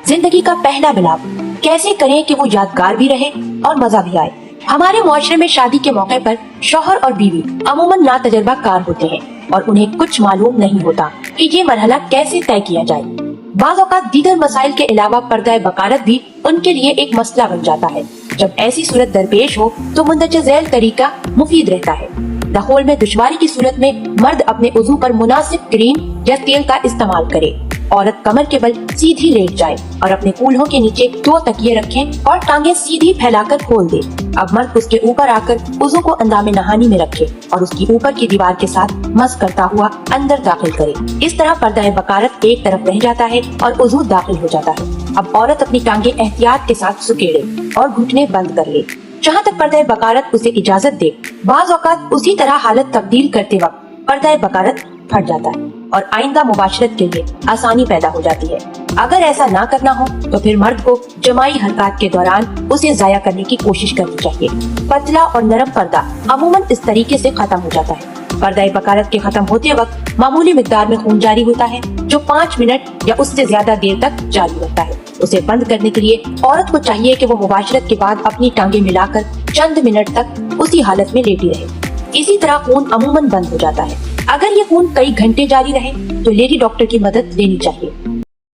जिंदगी का पहला मिलाप कैसे करें कि वो यादगार भी रहे और मजा भी आए। हमारे मुआशरे में शादी के मौके पर शौहर और बीवी अमूमन ना तजर्बाकार होते हैं और उन्हें कुछ मालूम नहीं होता कि ये मरहला कैसे तय किया जाए। बाज़ औक़ात दीगर मसाइल के अलावा पर्दा बकारत भी उनके लिए एक मसला बन जाता है। जब ऐसी सूरत दरपेश हो तो मुंदरजा झैल तरीका मुफीद रहता है। दखोल में दुश्वारी की सूरत में मर्द अपने उज़ू पर मुनासिब क्रीम या तेल का इस्तेमाल करे। औरत कमर के बल सीधी लेट जाए और अपने कूल्हों के नीचे 2 तकिए रखें और टांगे सीधी फैलाकर खोल दे। अब मर्द उसके ऊपर आकर उज़ू को अंदामे नहानी में रखे और उसकी ऊपर की दीवार के साथ मस करता हुआ अंदर दाखिल करे। इस तरह पर्दा बकारत एक तरफ रह जाता है और उज़ू दाखिल हो जाता है। अब औरत अपनी टांगे एहतियात के साथ सुकेड़े और घुटने बंद कर ले। जहाँ तक पर्दा बकारत उसे इजाजत दे, बाज़ औक़ात उसी तरह हालत तब्दील करते वक्त पर्दा बकारत फट जाता है और आइंदा मुबाशरत के लिए आसानी पैदा हो जाती है। अगर ऐसा ना करना हो तो फिर मर्द को जमाई हरकत के दौरान उसे जाया करने की कोशिश करनी चाहिए। पतला और नरम पर्दा अमूमन इस तरीके से खत्म हो जाता है। पर्दा बकारत के खत्म होते वक्त मामूली मिकदार में खून जारी होता है जो 5 मिनट या उससे ज्यादा देर तक जारी रहता है। उसे बंद करने के लिए औरत को चाहिए कि वो मुबाशरत के बाद अपनी टांगे मिलाकर चंद मिनट तक उसी हालत में लेटी रहे। इसी तरह खून अमूमन बंद हो जाता है। अगर ये खून कई घंटे जारी रहे तो लेडी डॉक्टर की मदद लेनी चाहिए।